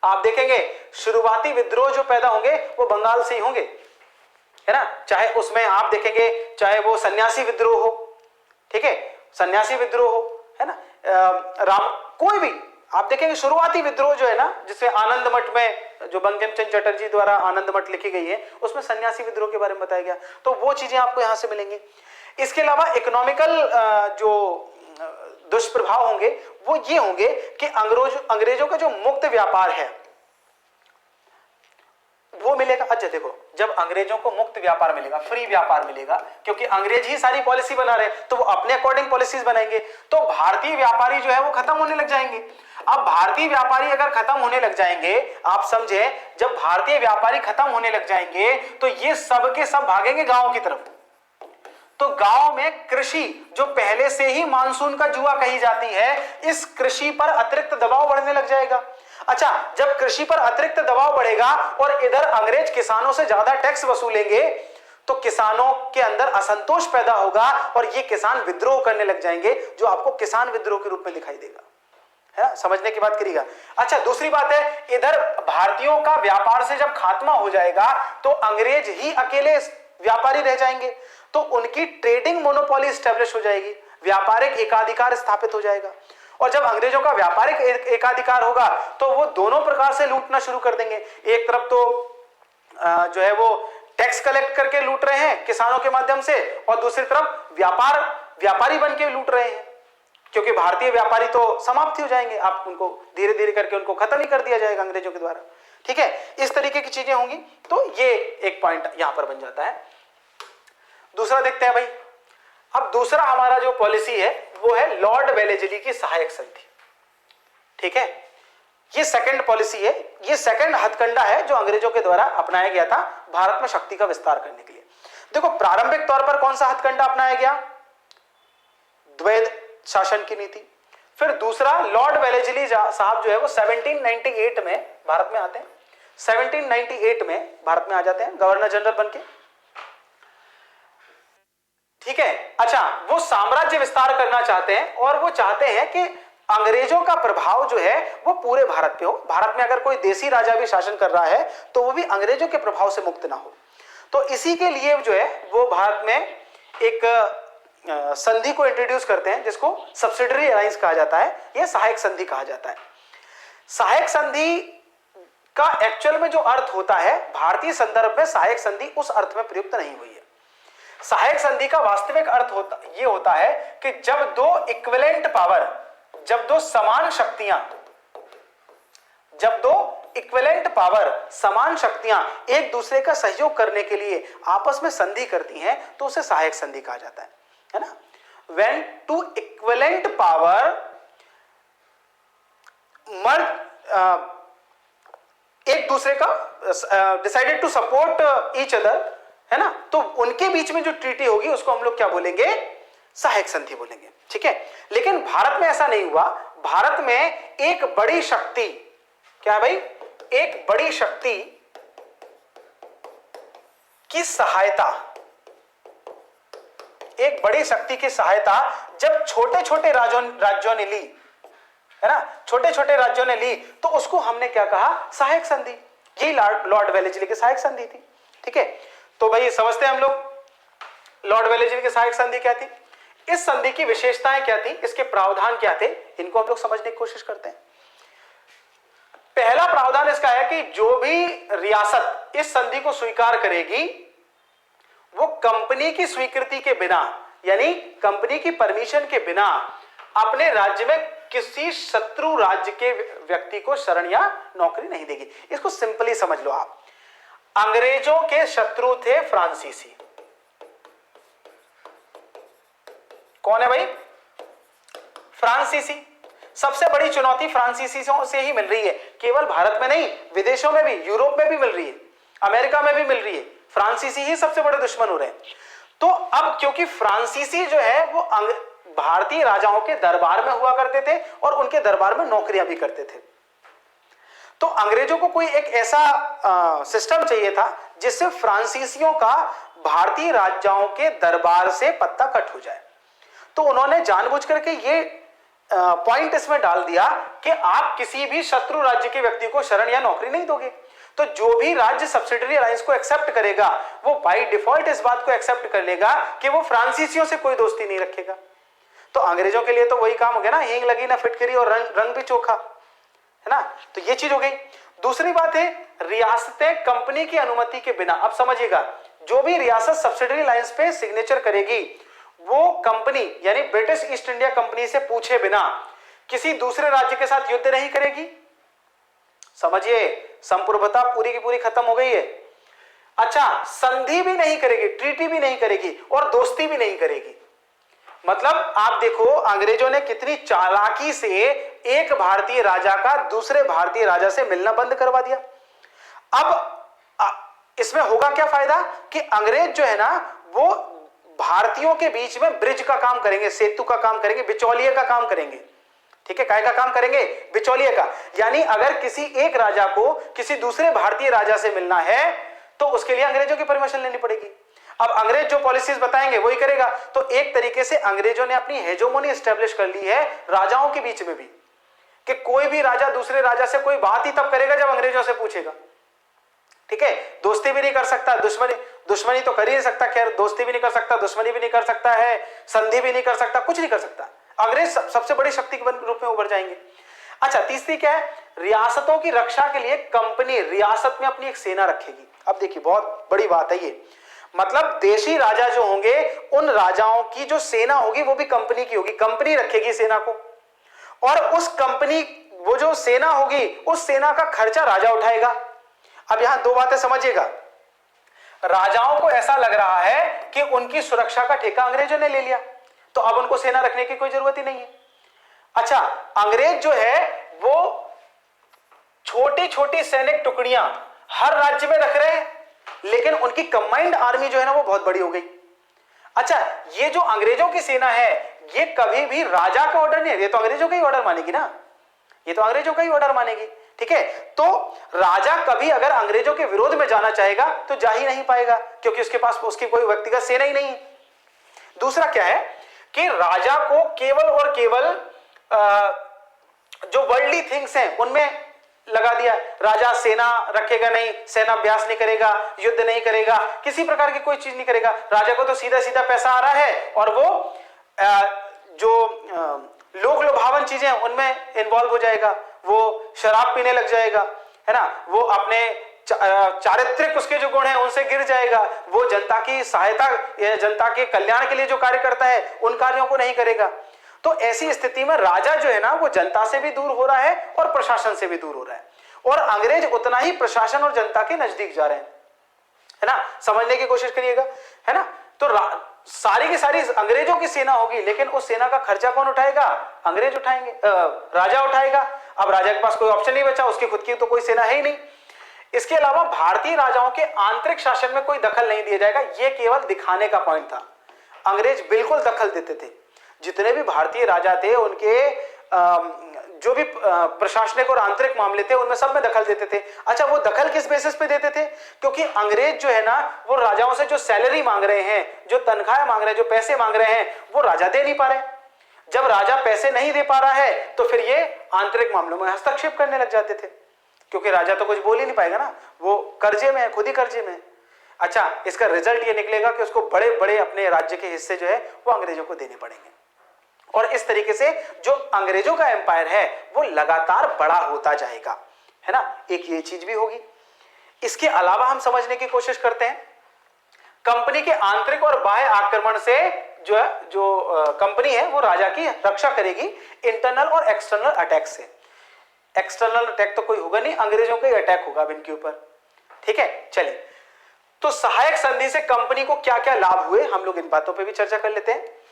आप देखेंगे शुरुआती विद्रोह जो पैदा होंगे वो बंगाल से ही होंगे, है ना। चाहे उसमें आप देखेंगे, चाहे वो सन्यासी विद्रोह हो, ठीक है, सन्यासी विद्रोह हो, है ना, कोई भी आप देखेंगे शुरुआती विद्रोह जो है ना, जिससे आनंद मठ में जो बंकिम चंद्र चटर्जी द्वारा आनंद मठ लिखी गई है, उसमें सन्यासी विद्रोह के बारे में बताया गया। तो वो चीजें आपको यहां से मिलेंगी। इसके अलावा इकोनॉमिकल जो दुष्प्रभाव होंगे वो ये होंगे कि अंग्रेजों का जो मुक्त व्यापार है वो मिलेगा। अच्छा देखो, जब अंग्रेजों को मुक्त व्यापार मिलेगा, फ्री व्यापार मिलेगा, क्योंकि अंग्रेज ही सारी पॉलिसी बना रहे हैं, तो वो अपने अकॉर्डिंग पॉलिसीज बनाएंगे, तो भारतीय व्यापारी जो है वो खत्म होने लग जाएंगे। अब भारतीय व्यापारी अगर खत्म होने लग जाएंगे, आप समझे, जब भारतीय व्यापारी खत्म होने लग जाएंगे तो ये सब के सब भागेंगे गांव की तरफ। तो गांव में कृषि जो पहले से ही मानसून का जुआ कही जाती है, इस कृषि पर अतिरिक्त दबाव बढ़ने लग जाएगा। अच्छा, जब कृषि पर अतिरिक्त दबाव बढ़ेगा और इधर अंग्रेज किसानों से ज्यादा टैक्स वसूलेंगे, तो किसानों के अंदर असंतोष पैदा होगा और ये किसान विद्रोह करने लग जाएंगे, जो आपको किसान विद्रोह के रूप में दिखाई देगा, है, समझने की बात करिएगा। अच्छा, दूसरी बात है, इधर भारतीयों का व्यापार से जब खात्मा हो जाएगा तो अंग्रेज ही अकेले व्यापारी रह जाएंगे, तो उनकी ट्रेडिंग मोनोपोली स्टैब्लिश हो जाएगी, व्यापारिक एकाधिकार स्थापित हो जाएगा। और जब अंग्रेजों का व्यापारिक एकाधिकार होगा तो वो दोनों प्रकार से लूटना शुरू कर देंगे। एक तरफ तो जो है वो टैक्स कलेक्ट करके लूट रहे हैं किसानों के माध्यम से, और दूसरी तरफ व्यापारी बन के लूट रहे हैं, क्योंकि भारतीय व्यापारी तो समाप्त हो जाएंगे, आप उनको धीरे धीरे करके उनको खत्म ही कर दिया जाएगा अंग्रेजों के द्वारा। ठीक है, इस तरीके की चीजें होंगी। तो ये एक पॉइंट यहां पर बन जाता है। दूसरा देखते हैं भाई। अब दूसरा हमारा जो पॉलिसी है वो है लॉर्ड वेलेस्ली की सहायक संधि। ठीक है, ये सेकंड पॉलिसी है, ये सेकंड हथकंडा है जो अंग्रेजों के द्वारा अपनाया गया था भारत में शक्ति का विस्तार करने के लिए। देखो प्रारंभिक तौर पर कौन सा हथकंडा अपनाया गया? द्वैध शासन की नीति। फिर दूसरा, लॉर्ड वेलेस्ली साहब जो है वो 1798 में भारत में आते हैं, 1798 में भारत में आ जाते हैं गवर्नर जनरल बनके, ठीक है। अच्छा, वो साम्राज्य विस्तार करना चाहते हैं और वो चाहते हैं कि अंग्रेजों का प्रभाव जो है वो पूरे भारत पे हो। भारत में अगर कोई देसी राजा भी शासन कर रहा है तो वो भी अंग्रेजों के प्रभाव से मुक्त ना हो। तो इसी के लिए जो है वो भारत में एक संधि को इंट्रोड्यूस करते हैं जिसको सब्सिडरी अलायंस कहा जाता है, यह सहायक संधि कहा जाता है। सहायक संधि का एक्चुअल में जो अर्थ होता है भारतीय संदर्भ में सहायक संधि उस अर्थ में प्रयुक्त नहीं हुई है। सहायक संधि का वास्तविक अर्थ यह होता है कि जब दो इक्विवेलेंट पावर, जब दो समान शक्तियां, जब दो इक्विवेलेंट पावर, समान शक्तियां एक दूसरे का सहयोग करने के लिए आपस में संधि करती हैं तो उसे सहायक संधि कहा जाता है ना। When two equivalent power एक दूसरे का decided to support each other, है ना, तो उनके बीच में जो ट्रीटी होगी उसको हम लोग क्या बोलेंगे? सहायक संधि बोलेंगे, ठीक है। लेकिन भारत में ऐसा नहीं हुआ। भारत में एक बड़ी शक्ति, क्या है भाई? एक बड़ी शक्ति की सहायता, एक बड़ी शक्ति की सहायता जब छोटे छोटे राज्यों ने ली, है ना, छोटे छोटे राज्यों ने ली, तो उसको हमने क्या कहा? सहायक संधि। यही लॉर्ड वेलेस्ली की सहायक संधि थी, ठीक है। तो भाई समझते हैं हम लोग लॉर्ड वेलेस्ली की सहायक संधि क्या थी, इस संधि की विशेषताएं क्या थी, इसके प्रावधान क्या थे, इनको हम लोग समझने की कोशिश करते हैं। पहला प्रावधान इसका है कि जो भी रियासत इस संधि को स्वीकार करेगी वो कंपनी की स्वीकृति के बिना, यानी कंपनी की परमिशन के बिना अपने राज्य में किसी शत्रु राज्य के व्यक्ति को शरण या नौकरी नहीं देगी। इसको सिंपली समझ लो आप। अंग्रेजों के शत्रु थे फ्रांसीसी। कौन है भाई? फ्रांसीसी। सबसे बड़ी चुनौती फ्रांसीसियों से ही मिल रही है, केवल भारत में नहीं, विदेशों में भी, यूरोप में भी मिल रही है, अमेरिका में भी मिल रही है। फ्रांसीसी ही सबसे बड़े दुश्मन हो रहे हैं। तो अब क्योंकि फ्रांसीसी जो है वो भारतीय राजाओं के दरबार में हुआ करते थे और उनके दरबार में नौकरियां भी करते थे, तो अंग्रेजों को कोई एक ऐसा सिस्टम चाहिए था जिससे फ्रांसीसियों का भारतीय राजाओं के दरबार से पत्ता कट हो जाए। तो उन्होंने जानबूझ करके ये पॉइंट इसमें डाल दिया कि आप किसी भी शत्रु राज्य के व्यक्ति को शरण या नौकरी नहीं दोगे। तो जो भी राज्य सब्सिडरी अलायंस को एक्सेप्ट करेगा वो बाय डिफॉल्ट इस बात को एक्सेप्ट कर लेगा कि वो फ्रांसीसियों से कोई दोस्ती नहीं रखेगा। तो अंग्रेजों के लिए तो वही काम हो गया ना, हींग लगी ना फिटकरी और रंग भी चोखा, है ना। तो ये चीज हो गई। दूसरी बात है, रियासतें कंपनी की अनुमति के बिना, अब समझिएगा, जो भी रियासत सब्सिडरी अलायंस पे सिग्नेचर करेगी वो कंपनी यानी ब्रिटिश ईस्ट इंडिया कंपनी से पूछे बिना किसी दूसरे राज्य के साथ युद्ध नहीं करेगी। समझिए, संप्रभुता पूरी की पूरी खत्म हो गई है। अच्छा, संधि भी नहीं करेगी, ट्रीटी भी नहीं करेगी और दोस्ती भी नहीं करेगी। मतलब आप देखो अंग्रेजों ने कितनी चालाकी से एक भारतीय राजा का दूसरे भारतीय राजा से मिलना बंद करवा दिया। अब इसमें होगा क्या फायदा कि अंग्रेज जो है ना वो भारतीयों के बीच में ब्रिज का काम करेंगे, सेतु का काम करेंगे, बिचौलिए का काम करेंगे। ठीक है, काय का काम करेंगे? बिचौलिए का। यानी अगर किसी एक राजा को किसी दूसरे भारतीय राजा से मिलना है तो उसके लिए अंग्रेजों की परमिशन लेनी पड़ेगी। अब अंग्रेज जो पॉलिसीज बताएंगे वही करेगा। तो एक तरीके से अंग्रेजों ने अपनी हेजोमोनी एस्टेब्लिश कर ली है राजाओं के बीच में भी, कि कोई भी राजा दूसरे राजा से कोई बात ही तब करेगा जब अंग्रेजों से पूछेगा। ठीक है, दोस्ती भी नहीं कर सकता, दुश्मनी तो कर ही नहीं सकता, खैर दोस्ती भी नहीं कर सकता, दुश्मनी भी नहीं कर सकता है, संधि भी नहीं कर सकता, कुछ नहीं कर सकता। अंग्रेज सबसे बड़ी शक्ति के रूप में उभर जाएंगे। अच्छा, तीसरी क्या है? रियासतों की रक्षा के लिए कंपनी रियासत में अपनी एक सेना रखेगी। अब देखिए बहुत बड़ी बात है ये, मतलब देशी राजा जो होंगे उन राजाओं की जो सेना होगी वो भी कंपनी की होगी। कंपनी रखेगी सेना को और उस कंपनी, वो जो सेना होगी उस सेना का खर्चा राजा उठाएगा। अब यहां दो बातें समझिएगा। राजाओं को ऐसा लग रहा है कि उनकी सुरक्षा का ठेका अंग्रेजों ने ले लिया, तो अब उनको सेना रखने की कोई जरूरत ही नहीं है। अच्छा, अंग्रेज जो है वो छोटी छोटी सैनिक टुकड़ियां हर राज्य में रख रहे हैं, लेकिन उनकी कंबाइंड आर्मी जो है ना वो बहुत बड़ी हो गई। अच्छा, ये जो अंग्रेजों की सेना है ये कभी भी राजा का ऑर्डर नहीं है, ये तो अंग्रेजों का ही ऑर्डर मानेगी ना, ये तो अंग्रेजों का ही ऑर्डर मानेगी। ठीक है, तो राजा कभी अगर अंग्रेजों के विरोध में जाना चाहेगा तो जा ही नहीं पाएगा, क्योंकि उसके पास उसकी कोई व्यक्तिगत सेना ही नहीं है। दूसरा क्या है कि राजा को केवल और केवल जो वर्ल्डली थिंग्स हैं उनमें लगा दिया। राजा सेना रखेगा नहीं, सेना अभ्यास नहीं करेगा, युद्ध नहीं करेगा, किसी प्रकार की कोई चीज नहीं करेगा। राजा को तो सीधा सीधा पैसा आ रहा है और वो जो लोक लुभावन चीजें उनमें इन्वॉल्व हो जाएगा, वो शराब पीने लग जाएगा, है ना, वो अपने चारित्रिक उसके जो गुण हैं उनसे गिर जाएगा, वो जनता की सहायता, जनता के कल्याण के लिए जो कार्य करता है उन कार्यों को नहीं करेगा। तो ऐसी स्थिति में राजा जो है ना वो जनता से भी दूर हो रहा है और प्रशासन से भी दूर हो रहा है, और अंग्रेज उतना ही प्रशासन और जनता के नजदीक जा रहे हैं, है ना। समझने की कोशिश करिएगा, है ना। तो सारी की सारी अंग्रेजों की सेना होगी, लेकिन उस सेना का खर्चा कौन उठाएगा? अंग्रेज उठाएंगे, राजा उठाएगा। अब राजा के पास कोई ऑप्शन नहीं बचा, उसकी खुद की तो कोई सेना है ही नहीं। इसके अलावा भारतीय राजाओं के आंतरिक शासन में कोई दखल नहीं दिया जाएगा, यह केवल दिखाने का पॉइंट था। अंग्रेज बिल्कुल दखल देते थे, जितने भी भारतीय राजा थे उनके जो भी प्रशासनिक और आंतरिक मामले थे उनमें सब में दखल देते थे। अच्छा, वो दखल किस बेसिस पे देते थे? क्योंकि अंग्रेज जो है ना वो राजाओं से जो सैलरी मांग रहे हैं, जो तनख्वाह मांग रहे हैं, जो पैसे मांग रहे हैं, वो राजा दे नहीं पा रहे। जब राजा पैसे नहीं दे पा रहा है तो फिर ये आंतरिक मामलों में हस्तक्षेप करने लग जाते थे, क्योंकि राजा तो कुछ बोल ही नहीं पाएगा ना, वो कर्जे में है, खुद ही कर्जे में। अच्छा, इसका रिजल्ट ये निकलेगा कि उसको बड़े बड़े अपने राज्य के हिस्से जो है वो अंग्रेजों को देने पड़ेंगे, और इस तरीके से जो अंग्रेजों का एम्पायर है वो लगातार बड़ा होता जाएगा, है ना। एक ये चीज भी होगी। इसके अलावा हम समझने की कोशिश करते हैं कंपनी के आंतरिक और बाह्य आक्रमण से जो कंपनी है वो राजा की रक्षा करेगी इंटरनल और एक्सटर्नल अटैक से। एक्सटर्नल अटैक तो कोई होगा नहीं, अंग्रेजों का ही अटैक होगा इनके ऊपर। ठीक है, चलिए, तो सहायक संधि से कंपनी को क्या क्या लाभ हुए हम लोग इन बातों पे भी चर्चा कर लेते हैं।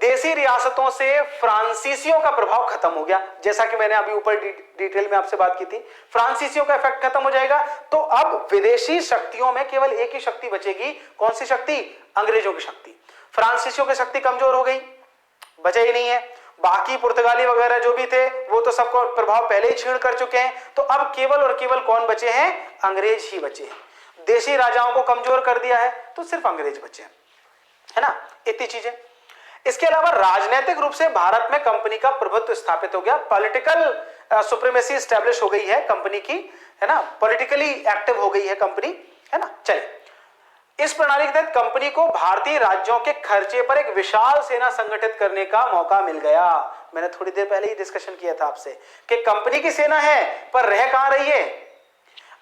देसी रियासतों से फ्रांसीसियों का प्रभाव खत्म हो गया, जैसा कि मैंने अभी ऊपर डिटेल में आपसे बात की थी। फ्रांसीसियों का इफेक्ट खत्म हो जाएगा, तो अब विदेशी शक्तियों में केवल एक ही शक्ति बचेगी। कौन सी शक्ति? अंग्रेजों की शक्ति। फ्रांसीसियों की शक्ति कमजोर हो गई, बचा ही नहीं है। बाकी पुर्तगाली वगैरह जो भी थे वो तो सबको प्रभाव पहले ही छीन कर चुके हैं, तो अब केवल और केवल कौन बचे हैं? अंग्रेज ही बचे हैं। देशी राजाओं को कमजोर कर दिया है तो सिर्फ अंग्रेज बचे हैं, है ना। इतनी चीजें। इसके अलावा राजनीतिक रूप से भारत में कंपनी का प्रभुत्व स्थापित हो गया, पॉलिटिकल सुप्रीमेसी स्टैब्लिश हो गई है कंपनी की, है ना, पॉलिटिकली एक्टिव हो गई है कंपनी, है ना। चलिए, इस प्रणाली के तहत कंपनी को भारतीय राज्यों के खर्चे पर एक विशाल सेना संगठित करने का मौका मिल गया। मैंने थोड़ी देर पहले ही डिस्कशन किया था आपसे कि कंपनी की सेना है पर रह कहां रही है।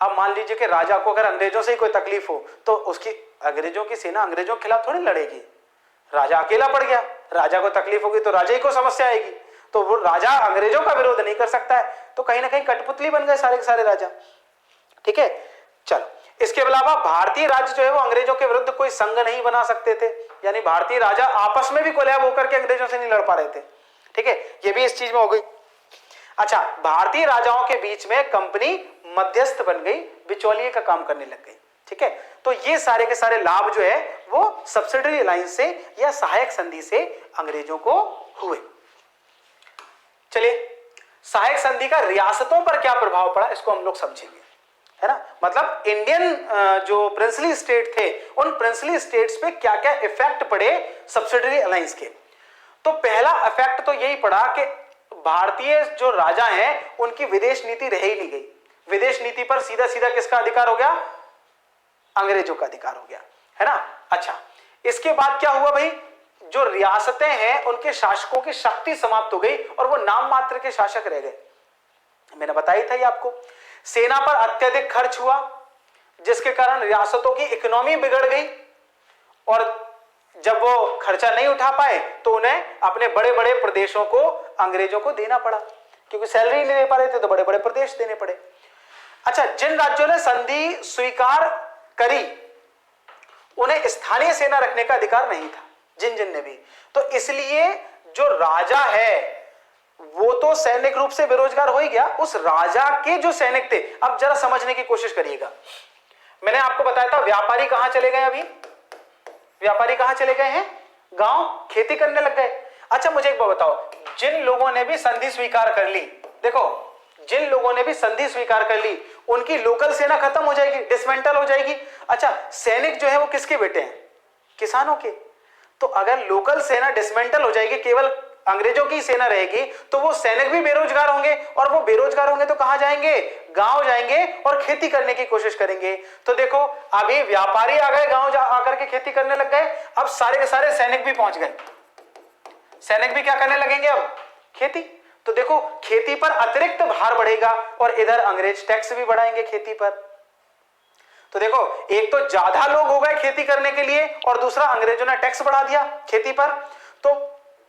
अब मान लीजिए कि राजा को अगर अंग्रेजों से ही कोई तकलीफ हो तो उसकी अंग्रेजों की सेना अंग्रेजों के खिलाफ थोड़ी लड़ेगी। राजा अकेला पड़ गया, राजा को तकलीफ होगी तो राजा ही को समस्या आएगी, तो वो राजा अंग्रेजों का विरोध नहीं कर सकता है, तो कहीं ना कहीं कठपुतली बन गए सारे के सारे राजा। ठीक है, चलो। इसके अलावा भारतीय राज्य जो है वो अंग्रेजों के विरुद्ध कोई संघ नहीं बना सकते थे, यानी भारतीय राजा आपस में भी कोलैब होकर के अंग्रेजों से नहीं लड़ पा रहे थे। ठीक है, ये भी इस चीज में हो गई। अच्छा, भारतीय राजाओं के बीच में कंपनी मध्यस्थ बन गई, बिचौलिए का काम करने लग गई। ठीक है, तो ये सारे के सारे लाभ जो है वो सब्सिडरी अलायंस से या सहायक संधि से अंग्रेजों को हुए। चलिए, सहायक संधि का रियासतों पर क्या प्रभाव पड़ा इसको हम लोग समझेंगे, है ना। मतलब इंडियन जो प्रिंसली स्टेट थे उन प्रिंसली स्टेट्स पे क्या क्या इफेक्ट पड़े सब्सिडरी अलायंस के। तो पहला इफेक्ट तो यही पड़ा कि भारतीय जो राजा हैं उनकी विदेश नीति रह ही नहीं गई। विदेश नीति पर सीधा सीधा किसका अधिकार हो गया? अंग्रेजों का अधिकार हो गया, है ना। अच्छा, इसके बाद क्या हुआ भाई? जो रियासतें हैं उनके शासकों की शक्ति समाप्त हो गई और वो नाम मात्र के शासक रह गए। मैंने बताया था ये आपको। सेना पर अत्यधिक खर्च हुआ जिसके कारण रियासतों की इकोनॉमी बिगड़ गई, और जब वो खर्चा नहीं उठा पाए तो उन्हें अपने बड़े बड़े प्रदेशों को अंग्रेजों को देना पड़ा, क्योंकि सैलरी नहीं दे पा रहे थे तो बड़े बड़े प्रदेश देने पड़े। अच्छा, जिन राज्यों ने संधि स्वीकार करी उन्हें स्थानीय सेना रखने का अधिकार नहीं था, जिन जिन ने भी। तो इसलिए जो राजा है वो तो सैनिक रूप से बेरोजगार हो ही गया, उस राजा के जो सैनिक थे, अब जरा समझने की कोशिश करिएगा। मैंने आपको बताया था व्यापारी कहां चले गए, अभी व्यापारी कहां चले गए हैं, गांव, खेती करने लग गए। अच्छा मुझे एक बात बताओ, जिन लोगों ने भी संधि स्वीकार कर ली, देखो जिन लोगों ने भी संधि स्वीकार कर ली, उनकी लोकल सेना खत्म हो जाएगी, डिसमेंटल हो जाएगी। अच्छा सैनिक जो है वो किसके बेटे हैं, किसानों के। तो अगर लोकल सेना डिसमेंटल हो जाएगी, केवल अंग्रेजों की सेना रहेगी, तो वो सैनिक भी बेरोजगार होंगे, और वो बेरोजगार होंगे तो कहां जाएंगे, गांव जाएंगे और खेती करने की कोशिश करेंगे। तो देखो अभी व्यापारी आ गए, गांव आकर के खेती करने लग गए, अब सारे के सारे सैनिक भी पहुंच गए, सैनिक भी क्या करने लगेंगे, अब खेती। तो देखो खेती पर अतिरिक्त भार बढ़ेगा, और इधर अंग्रेज टैक्स भी बढ़ाएंगे खेती पर। तो देखो एक तो ज्यादा लोग हो गए खेती करने के लिए, और दूसरा अंग्रेजों ने टैक्स बढ़ा दिया खेती पर। तो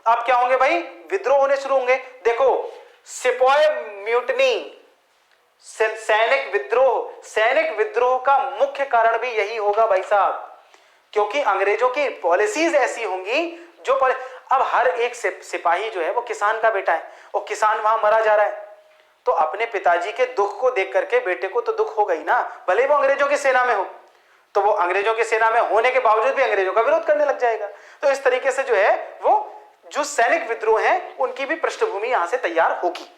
अब क्या होंगे भाई, विद्रोह होने शुरू होंगे। देखो सिपॉय म्यूटनी, सैनिक विद्रोह का मुख्य कारण भी यही होगा भाई साहब, क्योंकि अंग्रेजों की पॉलिसीज ऐसी होंगी जो अब हर एक सिपाही जो है वो किसान का बेटा है, और किसान वहां मरा जा रहा है, तो अपने पिताजी के दुख को देख करके बेटे को तो दुख होगा ही ना, भले वो अंग्रेजों की सेना में हो। तो वो अंग्रेजों की सेना में होने के बावजूद भी अंग्रेजों का विरोध करने लग जाएगा। तो इस तरीके से जो है वो जो सैनिक विद्रोह है उनकी भी पृष्ठभूमि यहां से तैयार होगी।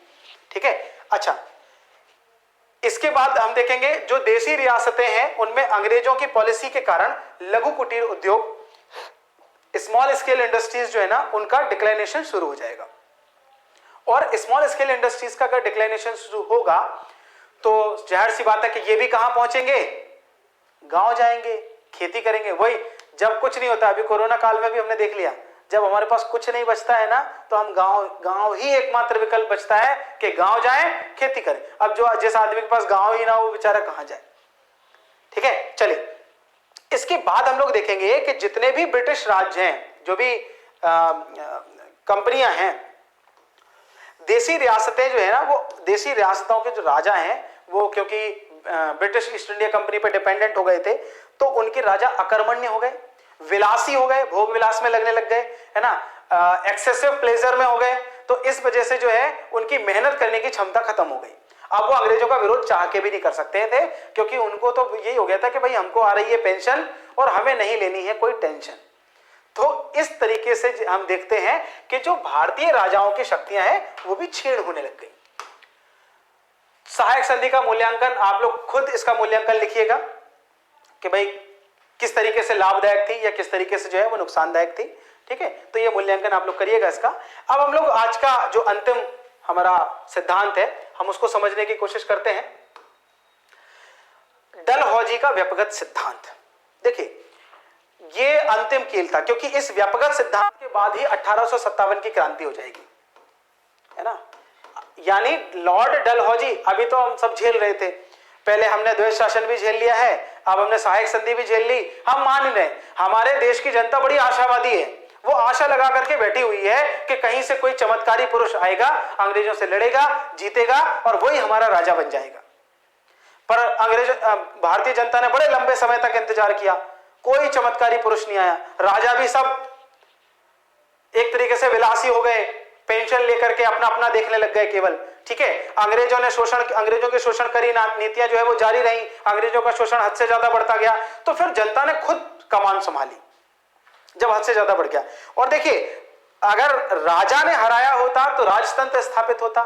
ठीक है, अच्छा इसके बाद हम देखेंगे जो देसी रियासतें हैं उनमें अंग्रेजों की पॉलिसी के कारण लघु कुटीर उद्योग, स्मॉल स्केल इंडस्ट्रीज जो है ना, उनका डिक्लाइनेशन शुरू हो जाएगा। और स्मॉल स्केल इंडस्ट्रीज का अगर डिक्लाइनेशन शुरू होगा तो जाहिर सी बात है कि ये भी कहां पहुंचेंगे, गांव जाएंगे, खेती करेंगे। वही जब कुछ नहीं होता, अभी कोरोना काल में भी हमने देख लिया, जब हमारे पास कुछ नहीं बचता है ना, तो हम गांव ही एकमात्र विकल्प बचता है कि गांव जाएं, खेती करें। अब जो जिस आदमी के पास गांव ही ना हो वो बेचारा कहां जाए। ठीक है, चलिए इसके बाद हम लोग देखेंगे कि जितने भी ब्रिटिश राज्य हैं, जो भी कंपनियां हैं, देसी रियासतें जो है ना, वो देसी रियासतों के जो राजा हैं वो क्योंकि ब्रिटिश ईस्ट इंडिया कंपनी पर डिपेंडेंट हो गए थे, तो उनके राजा अकर्मण्य हो गए, विलासी हो गए, भोग विलास में लगने लग गए, है ना, एक्सेसिव प्लेजर में हो गए। तो इस वजह से जो है उनकी मेहनत करने की क्षमता खत्म हो गई। अब वो अंग्रेजों का विरोध चाह के भी नहीं कर सकते थे, क्योंकि उनको तो यही हो गया था कि भाई हमको आ रही है पेंशन और हमें नहीं लेनी है कोई टेंशन। तो इस तरीके से हम देखते हैं कि जो भारतीय राजाओं की शक्तियां हैं वो भी छीण होने लग गई। सहायक संधि का मूल्यांकन आप लोग खुद इसका मूल्यांकन लिखिएगा कि भाई किस तरीके से लाभदायक थी या किस तरीके से जो है वो नुकसानदायक थी। ठीक है, तो ये मूल्यांकन आप लोग करिएगा इसका। अब हम लोग आज का जो अंतिम हमारा सिद्धांत है हम उसको समझने की कोशिश करते हैं, डलहौजी का व्यपगत सिद्धांत। देखिए ये अंतिम कील था, क्योंकि इस व्यपगत सिद्धांत के बाद ही 1857 की क्रांति हो जाएगी, है ना। यानी लॉर्ड डलहौजी, अभी तो हम सब झेल रहे थे, पहले हमने द्वैध शासन भी झेल लिया है, अब हमने सहायक संधि भी झेल ली, हम मान रहे हैं। हमारे देश की जनता बड़ी आशावादी है, वो आशा लगा करके बैठी हुई है कि कहीं से कोई चमत्कारी पुरुष आएगा, अंग्रेजों से लड़ेगा, जीतेगा और वही हमारा राजा बन जाएगा। पर भारतीय जनता ने बड़े लंबे समय तक इंतजार किया, कोई चमत्कारी पुरुष नहीं आया। राजा भी सब एक तरीके से विलासी हो गए, पेंशन लेकर के अपना अपना देखने लग गए केवल। ठीक है, अंग्रेजों के शोषण करी नीतियां जो है वो जारी रही, अंग्रेजों का शोषण हद से ज्यादा बढ़ता गया, तो फिर जनता ने खुद कमान संभाली जब हद से ज्यादा बढ़ गया। और देखिए अगर राजा ने हराया होता तो राजतंत्र स्थापित होता,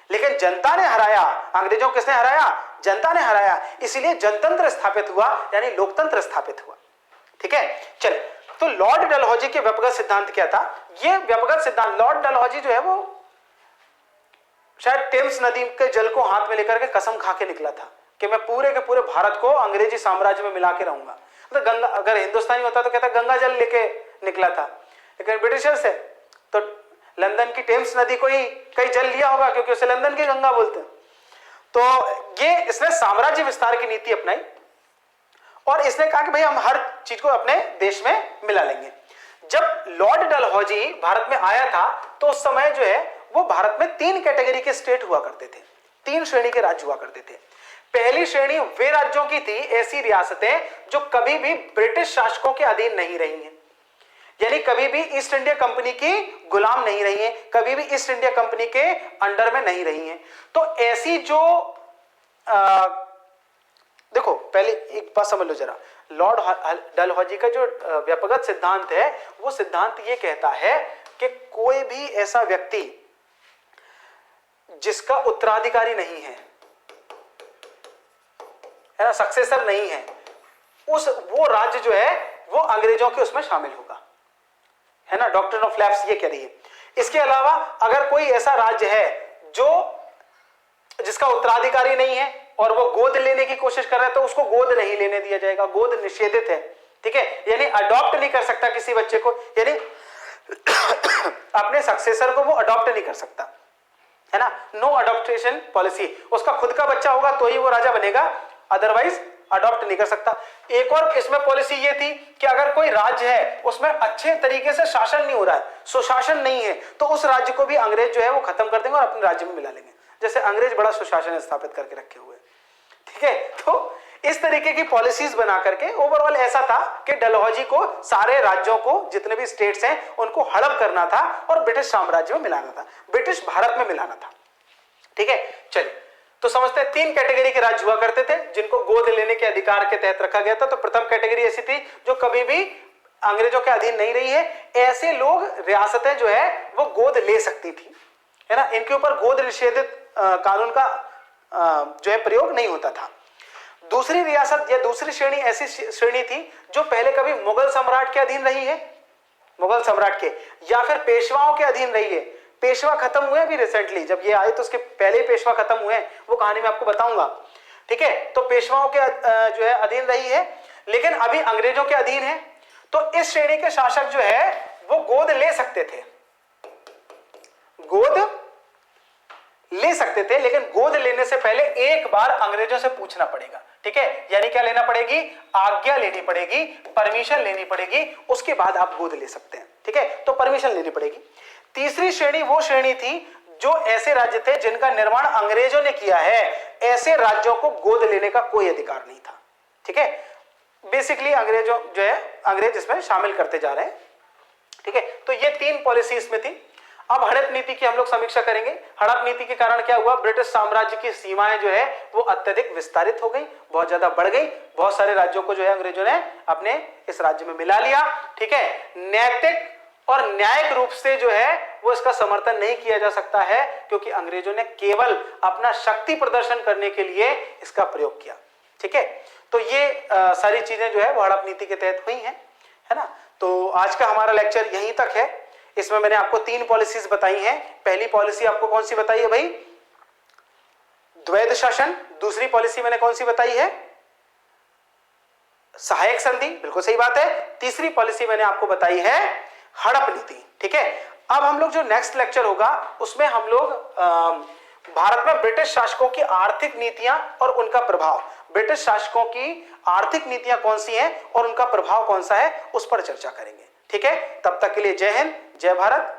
लेकिन जनता ने हराया, अंग्रेजों किसने हराया, जनता ने हराया, इसीलिए जनतंत्र स्थापित हुआ, यानी लोकतंत्र स्थापित हुआ। ठीक है, चलिए तो लॉर्ड डलहौजी के व्यपगत सिद्धांत क्या था। यह व्यपगत सिद्धांत, लॉर्ड डलहौजी जो है वो शायद टेम्स नदी के जल को हाथ में लेकर के कसम खा के निकला था कि मैं पूरे के पूरे भारत को अंग्रेजी साम्राज्य में मिला के रहूंगा। तो गंगा, अगर हिंदुस्तानी होता तो कहता गंगा जल लेके निकला था, लेकिन ब्रिटिशर्स है तो लंदन की टेम्स नदी को ही कई जल लिया होगा, क्योंकि उसे लंदन की गंगा बोलते हैं। तो ये इसने साम्राज्य विस्तार की नीति अपनाई और इसने कहा कि भाई हम हर चीज को अपने देश में मिला लेंगे। जब लॉर्ड डलहौजी भारत में आया था तो उस समय जो है वो भारत में 3 कैटेगरी के स्टेट हुआ करते थे, 3 श्रेणी के राज्य हुआ करते थे। पहली श्रेणी वे राज्यों की थी, ऐसी रियासतें जो कभी भी ब्रिटिश शासकों के अधीन नहीं रही हैं, यानी कभी भी ईस्ट इंडिया कंपनी की गुलाम नहीं रही है, कभी भी ईस्ट इंडिया कंपनी के अंडर में नहीं रही है। तो ऐसी जो देखो पहले एक बात समझ लो जरा, लॉर्ड डलहौजी का जो व्यापकगत सिद्धांत है वो सिद्धांत ये कहता है कि कोई भी ऐसा व्यक्ति जिसका उत्तराधिकारी नहीं है ना, सक्सेसर नहीं है, वो राज्य जो है वो अंग्रेजों के उसमें शामिल होगा, है ना। डॉक्ट्रिन ऑफ लैप्स ये कह रही है। इसके अलावा अगर कोई ऐसा राज्य है जिसका उत्तराधिकारी नहीं है और वो गोद लेने की कोशिश कर रहा है तो उसको गोद नहीं लेने दिया जाएगा, गोद निषेधित है, ठीक है। यानी अडॉप्ट नहीं कर सकता किसी बच्चे को, यानी अपने सक्सेसर को वो अडॉप्ट नहीं कर सकता, है ना। नो अडॉप्टेशन पॉलिसी, उसका खुद का बच्चा होगा तो ही वो राजा बनेगा, अदरवाइज अडॉप्ट नहीं कर सकता। एक और इसमें पॉलिसी ये थी कि अगर कोई राज्य है उसमें अच्छे तरीके से शासन नहीं हो रहा है, सुशासन नहीं है, तो उस राज्य को भी अंग्रेज जो है वो खत्म कर देंगे और अपने राज्य में मिला लेंगे। जैसे अंग्रेज बड़ा सुशासन स्थापित करके रखे हुए, ठीक है। तो इस तरीके की पॉलिसीज बना करके ओवरऑल ऐसा था कि डलहौजी को सारे राज्यों को, जितने भी स्टेट्स हैं उनको हड़प करना था और ब्रिटिश साम्राज्य में मिलाना था, ब्रिटिश भारत में मिलाना था, ठीक है। चलिए तो समझते हैं 3 कैटेगरी के राज्य हुआ करते थे जिनको गोद लेने के अधिकार के तहत रखा गया था। तो प्रथम कैटेगरी ऐसी थी जो कभी भी अंग्रेजों के अधीन नहीं रही है, ऐसे लोग रियासतें जो है वो गोद ले सकती थी, है ना। इनके ऊपर गोद निषेधित कानून का जो है प्रयोग नहीं होता था। दूसरी रियासत या दूसरी श्रेणी ऐसी श्रेणी थी जो पहले कभी मुगल सम्राट के अधीन रही है, मुगल सम्राट के, या फिर पेशवाओं के अधीन रही है। पेशवा खत्म हुए अभी रिसेंटली, जब ये आए तो उसके पहले ही पेशवा खत्म हुए, वो कहानी मैं आपको बताऊंगा, ठीक है। तो पेशवाओं के जो है अधीन रही है, लेकिन अभी अंग्रेजों के अधीन है। तो इस श्रेणी के शासक जो है वो गोद ले सकते थे, गोद ले सकते थे, लेकिन गोद लेने से पहले एक बार अंग्रेजों से पूछना पड़ेगा, ठीक है। यानी क्या लेना पड़ेगी, आज्ञा लेनी पड़ेगी, परमिशन लेनी पड़ेगी, उसके बाद आप गोद ले सकते हैं, ठीक है। तो परमिशन लेनी पड़ेगी। तीसरी श्रेणी वो श्रेणी थी जो ऐसे राज्य थे जिनका निर्माण अंग्रेजों ने किया है, ऐसे राज्यों को गोद लेने का कोई अधिकार नहीं था, ठीक है। बेसिकली अंग्रेजों जो है अंग्रेज इसमें शामिल करते जा रहे हैं, ठीक है। तो ये 3 पॉलिसी इसमें थी। अब हड़प नीति की हम लोग समीक्षा करेंगे। हड़प नीति के कारण क्या हुआ, ब्रिटिश साम्राज्य की सीमाएं जो है वो अत्यधिक विस्तारित हो गई, बहुत ज्यादा बढ़ गई, बहुत सारे राज्यों को जो है अंग्रेजों ने अपने इस राज्य में मिला लिया, ठीक है। नैतिक और न्यायिक रूप से जो है वो इसका समर्थन नहीं किया जा सकता है, क्योंकि अंग्रेजों ने केवल अपना शक्ति प्रदर्शन करने के लिए इसका प्रयोग किया, ठीक है। तो ये सारी चीजें जो है वो हड़प नीति के तहत हुई हैं, है ना। तो आज का हमारा लेक्चर यहीं तक है। इसमें मैंने आपको 3 पॉलिसीज बताई हैं। पहली पॉलिसी आपको कौन सी बताई है भाई, द्वैध शासन। दूसरी पॉलिसी मैंने कौन सी बताई है, सहायक संधि, बिल्कुल सही बात है। तीसरी पॉलिसी मैंने आपको बताई है हड़प नीति, ठीक है। अब हम लोग जो नेक्स्ट लेक्चर होगा उसमें हम लोग भारत में ब्रिटिश शासकों की आर्थिक नीतियां और उनका प्रभाव, ब्रिटिश शासकों की आर्थिक नीतियां कौन सी हैं और उनका प्रभाव कौन सा है, उस पर चर्चा करेंगे, ठीक है। तब तक के लिए जय हिंद, जय भारत।